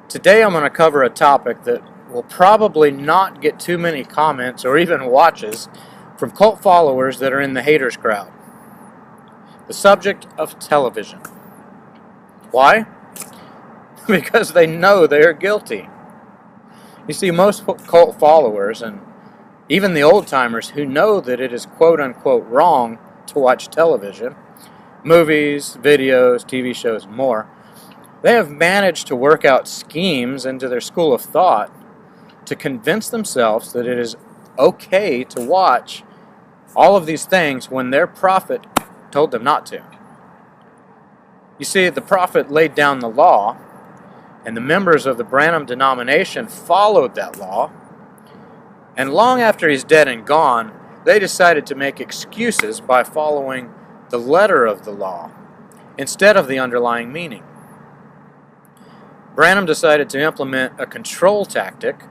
Today I'm going to cover a topic that will probably not get too many comments or even watches from cult followers that are in the haters crowd. The subject of television. Why? Because they know they are guilty. You see, most cult followers and even the old-timers who know that it is quote-unquote wrong to watch television, movies, videos, TV shows, and more, they have managed to work out schemes into their school of thought to convince themselves that it is okay to watch all of these things when their prophet told them not to. You see, the prophet laid down the law, and the members of the Branham denomination followed that law, and long after he's dead and gone, they decided to make excuses by following the letter of the law instead of the underlying meaning. Branham decided to implement a control tactic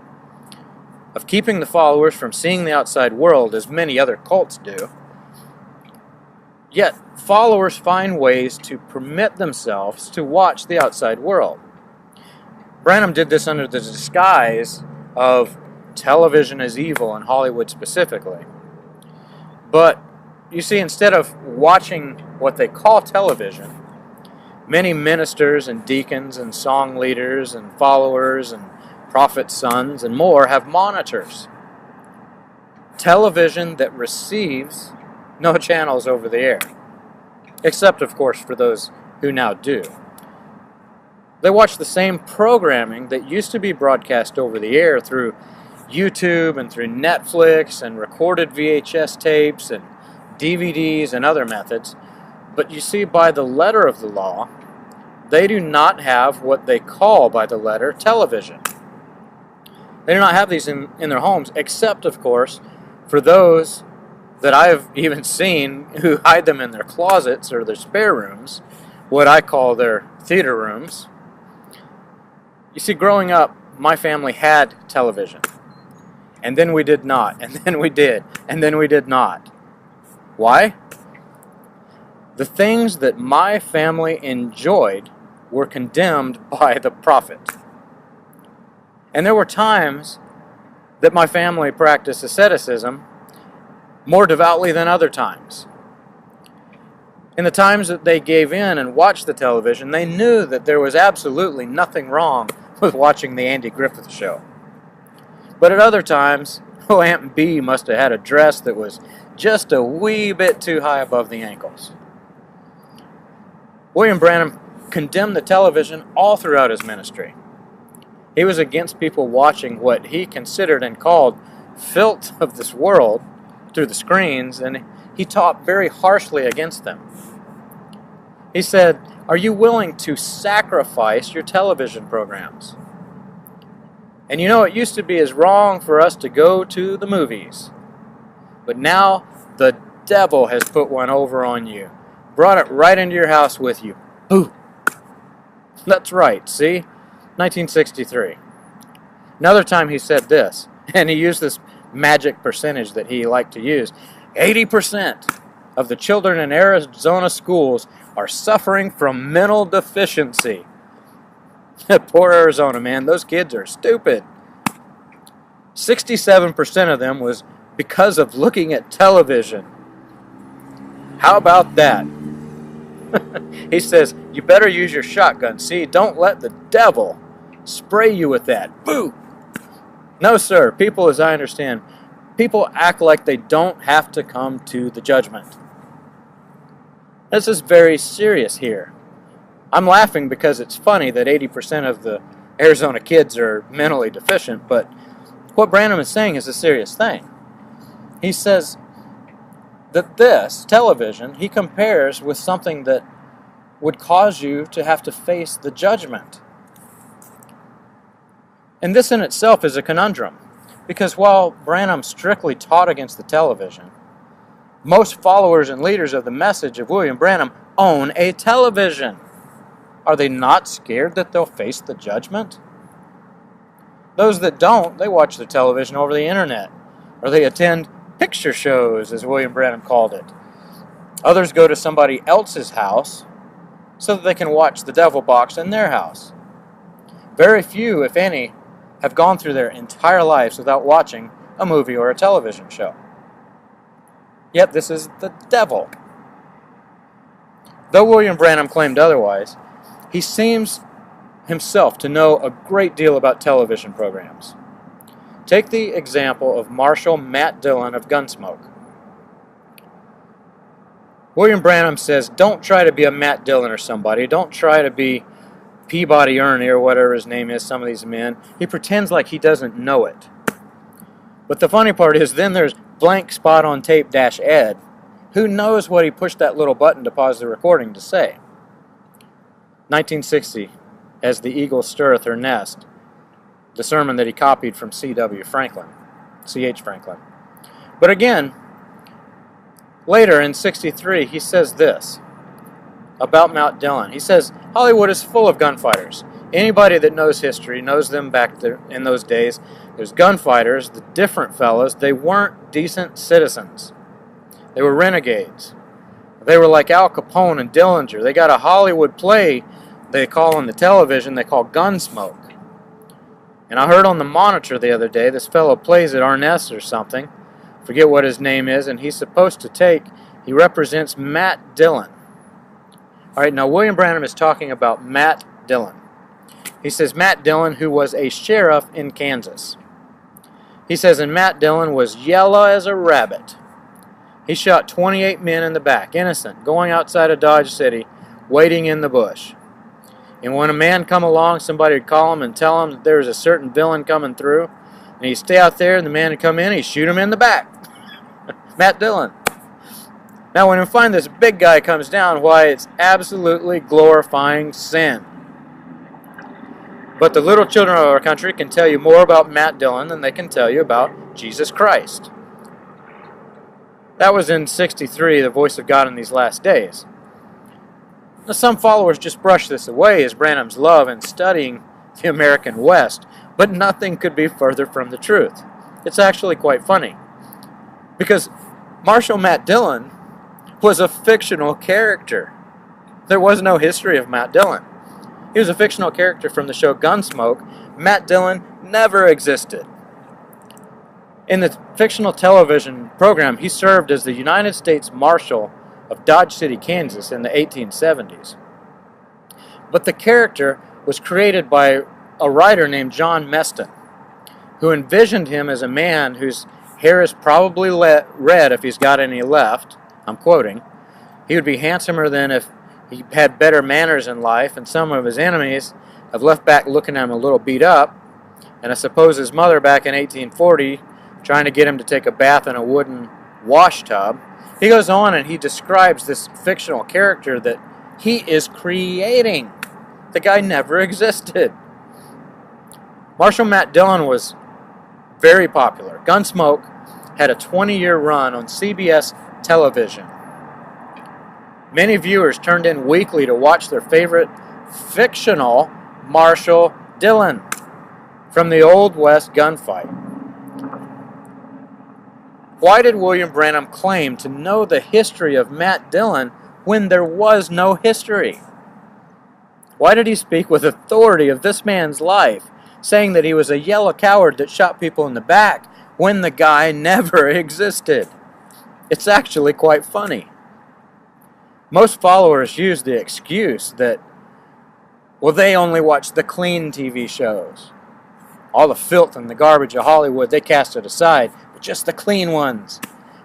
of keeping the followers from seeing the outside world, as many other cults do. Yet, followers find ways to permit themselves to watch the outside world. Branham did this under the disguise of television is evil, in Hollywood specifically. But, you see, instead of watching what they call television, many ministers and deacons and song leaders and followers and prophets' sons and more have monitors. Television that receives no channels over the air. Except, of course, for those who now do. They watch the same programming that used to be broadcast over the air through YouTube and through Netflix and recorded VHS tapes and DVDs and other methods. But you see, by the letter of the law, they do not have what they call by the letter television. They do not have these in their homes, except, of course, for those that I have even seen who hide them in their closets or their spare rooms, what I call their theater rooms. You see, growing up, my family had television. And then we did not, and then we did, and then we did not. Why? The things that my family enjoyed were condemned by the prophet. And there were times that my family practiced asceticism more devoutly than other times. In the times that they gave in and watched the television, they knew that there was absolutely nothing wrong with watching the Andy Griffith Show. But at other times, Aunt B must have had a dress that was just a wee bit too high above the ankles. William Branham condemned the television all throughout his ministry. He was against people watching what he considered and called filth of this world through the screens, and he taught very harshly against them. He said, "Are you willing to sacrifice your television programs? And you know, it used to be as wrong for us to go to the movies. But now the devil has put one over on you. Brought it right into your house with you. Boo!" That's right, see? 1963. Another time he said this, and he used this magic percentage that he liked to use. 80% of the children in Arizona schools are suffering from mental deficiency. Poor Arizona, man. Those kids are stupid. 67% of them was because of looking at television. How about that? He says, you better use your shotgun. See, don't let the devil spray you with that. Boo! No, sir. People, as I understand, people act like they don't have to come to the judgment. This is very serious here. I'm laughing because it's funny that 80% of the Arizona kids are mentally deficient, but what Branham is saying is a serious thing. He says that this television, he compares with something that would cause you to have to face the judgment. And this in itself is a conundrum, because while Branham strictly taught against the television, most followers and leaders of the message of William Branham own a television. Are they not scared that they'll face the judgment? Those that don't, they watch the television over the internet, or they attend picture shows, as William Branham called it. Others go to somebody else's house so that they can watch the devil box in their house. Very few, if any, have gone through their entire lives without watching a movie or a television show. Yet this is the devil. Though William Branham claimed otherwise, he seems himself to know a great deal about television programs. Take the example of Marshal Matt Dillon of Gunsmoke. William Branham says, don't try to be a Matt Dillon or somebody. Don't try to be Peabody Ernie or whatever his name is, some of these men. He pretends like he doesn't know it. But the funny part is then there's blank spot on tape -Ed. Who knows what he pushed that little button to pause the recording to say? 1960, As the Eagle Stirreth Her Nest, the sermon that he copied from C.H. Franklin. But again, later in 63, he says this about Matt Dillon. He says, Hollywood is full of gunfighters. Anybody that knows history knows them back there in those days. There's gunfighters, the different fellows. They weren't decent citizens. They were renegades. They were like Al Capone and Dillinger. They got a Hollywood play they call on the television, they call Gunsmoke. And I heard on the monitor the other day, this fellow plays at Arness or something. Forget what his name is, and he's supposed to he represents Matt Dillon. All right, now William Branham is talking about Matt Dillon. He says Matt Dillon, who was a sheriff in Kansas. He says, and Matt Dillon was yellow as a rabbit. He shot 28 men in the back, innocent, going outside of Dodge City, waiting in the bush. And when a man come along, somebody would call him and tell him that there was a certain villain coming through, and he'd stay out there, and the man would come in, he'd shoot him in the back. Matt Dillon. Now when you find this big guy comes down, why, it's absolutely glorifying sin. But the little children of our country can tell you more about Matt Dillon than they can tell you about Jesus Christ. That was in 63, the voice of God in these last days. Now, some followers just brush this away as Branham's love in studying the American West, but nothing could be further from the truth. It's actually quite funny, because Marshal Matt Dillon was a fictional character. There was no history of Matt Dillon. He was a fictional character from the show Gunsmoke. Matt Dillon never existed. In the fictional television program, he served as the United States Marshal of Dodge City, Kansas in the 1870s. But the character was created by a writer named John Meston, who envisioned him as a man whose hair is probably red if he's got any left. I'm quoting. He would be handsomer than if he had better manners in life, and some of his enemies have left back looking at him a little beat up, and I suppose his mother back in 1840 trying to get him to take a bath in a wooden wash tub. He goes on and he describes this fictional character that he is creating. The guy never existed. Marshal Matt Dillon was very popular. Gunsmoke had a 20-year run on CBS television. Many viewers turned in weekly to watch their favorite fictional Marshal Dillon from the Old West gunfight. Why did William Branham claim to know the history of Matt Dillon when there was no history? Why did he speak with authority of this man's life, saying that he was a yellow coward that shot people in the back when the guy never existed? It's actually quite funny. Most followers use the excuse that, well, they only watch the clean TV shows. All the filth and the garbage of Hollywood, they cast it aside, but just the clean ones.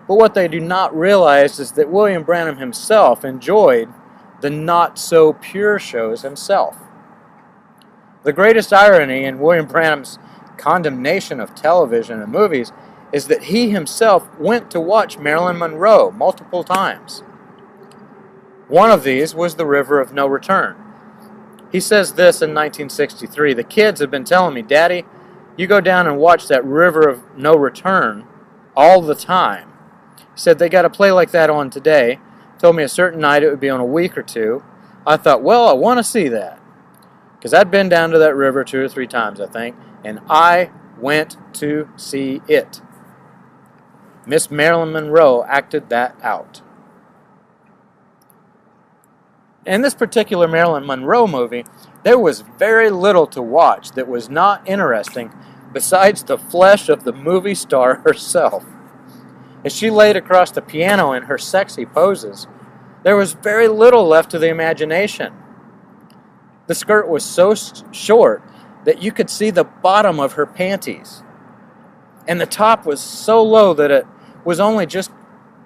But what they do not realize is that William Branham himself enjoyed the not-so-pure shows himself. The greatest irony in William Branham's condemnation of television and movies is that he himself went to watch Marilyn Monroe multiple times. One of these was The River of No Return. He says this in 1963, "The kids have been telling me, Daddy, you go down and watch that River of No Return all the time." He said, they got a play like that on today. Told me a certain night it would be on a week or two. I thought, well, I want to see that. Because I'd been down to that river 2 or 3 times, I think, and I went to see it. Miss Marilyn Monroe acted that out. In this particular Marilyn Monroe movie, there was very little to watch that was not interesting besides the flesh of the movie star herself. As she laid across the piano in her sexy poses, there was very little left to the imagination. The skirt was so short that you could see the bottom of her panties, and the top was so low that it was only just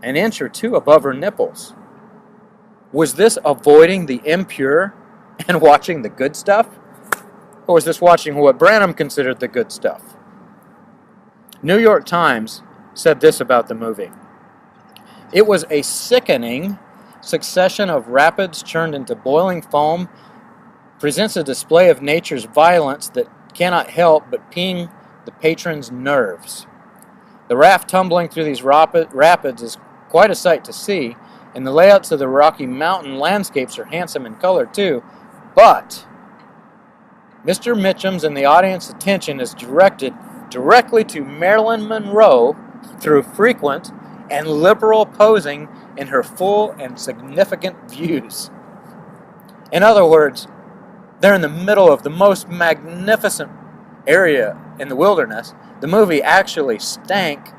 an inch or two above her nipples. Was this avoiding the impure and watching the good stuff? Or was this watching what Branham considered the good stuff? New York Times said this about the movie. It was a sickening succession of rapids churned into boiling foam, presents a display of nature's violence that cannot help but ping the patron's nerves. The raft tumbling through these rapids is quite a sight to see, and the layouts of the Rocky Mountain landscapes are handsome in color too, but Mr. Mitchum's and the audience's attention is directed directly to Marilyn Monroe through frequent and liberal posing in her full and significant views. In other words, they're in the middle of the most magnificent area in the wilderness. The movie actually stank,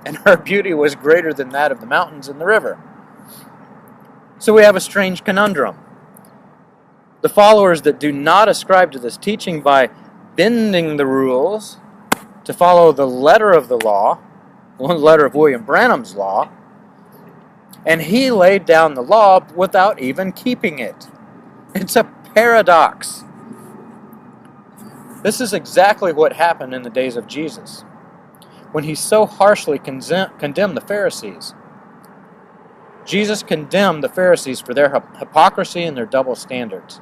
and her beauty was greater than that of the mountains and the river. So we have a strange conundrum. The followers that do not ascribe to this teaching by bending the rules to follow the letter of the law, the letter of William Branham's law, and he laid down the law without even keeping it. It's a paradox. This is exactly what happened in the days of Jesus, when he so harshly condemned the Pharisees. Jesus condemned the Pharisees for their hypocrisy and their double standards.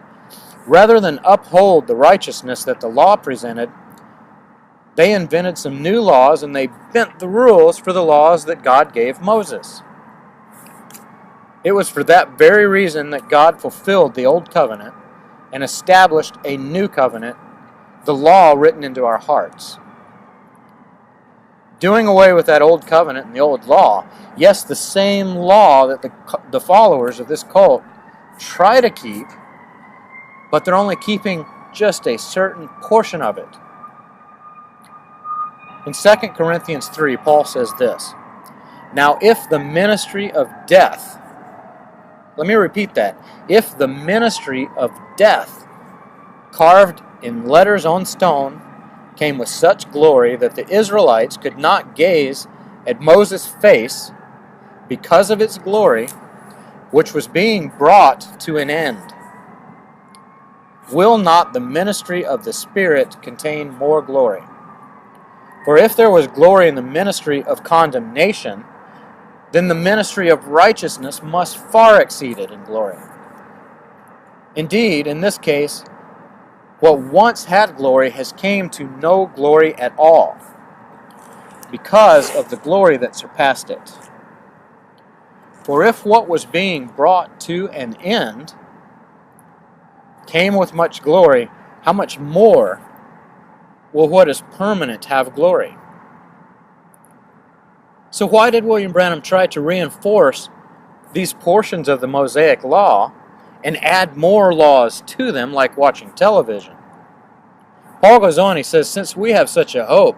Rather than uphold the righteousness that the law presented, they invented some new laws and they bent the rules for the laws that God gave Moses. It was for that very reason that God fulfilled the old covenant and established a new covenant, the law written into our hearts. Doing away with that old covenant and the old law, yes, the same law that the followers of this cult try to keep, but they're only keeping just a certain portion of it. In 2 Corinthians 3, Paul says this, "Now if the ministry of death," let me repeat that, "if the ministry of death, carved in letters on stone, came with such glory that the Israelites could not gaze at Moses' face because of its glory, which was being brought to an end, will not the ministry of the Spirit contain more glory? For if there was glory in the ministry of condemnation, then the ministry of righteousness must far exceed it in glory. Indeed, in this case, what once had glory has came to no glory at all, because of the glory that surpassed it. For if what was being brought to an end came with much glory, how much more will what is permanent have glory?" So why did William Branham try to reinforce these portions of the Mosaic law and add more laws to them, like watching television? Paul goes on, he says, "Since we have such a hope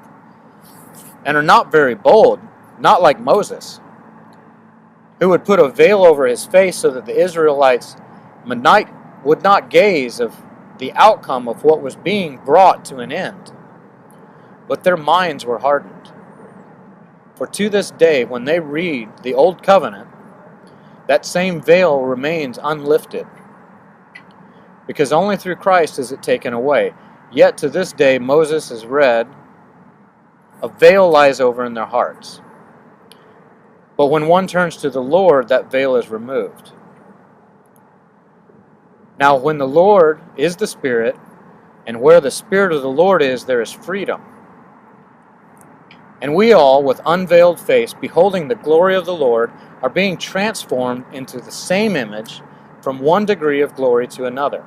and are not very bold, not like Moses, who would put a veil over his face so that the Israelites would not gaze of the outcome of what was being brought to an end. But their minds were hardened. For to this day, when they read the Old Covenant, that same veil remains unlifted, because only through Christ is it taken away. Yet to this day Moses is read, a veil lies over in their hearts. But when one turns to the Lord, that veil is removed. Now when the Lord is the Spirit, and where the Spirit of the Lord is, there is freedom. And we all, with unveiled face, beholding the glory of the Lord, are being transformed into the same image from one degree of glory to another.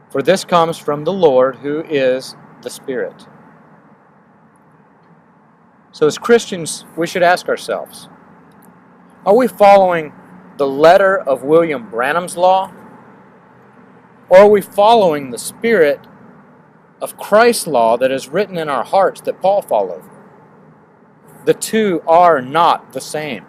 For this comes from the Lord, who is the Spirit." So as Christians, we should ask ourselves, are we following the letter of William Branham's law, Or are we following the spirit of Christ's law that is written in our hearts that Paul followed? The two are not the same.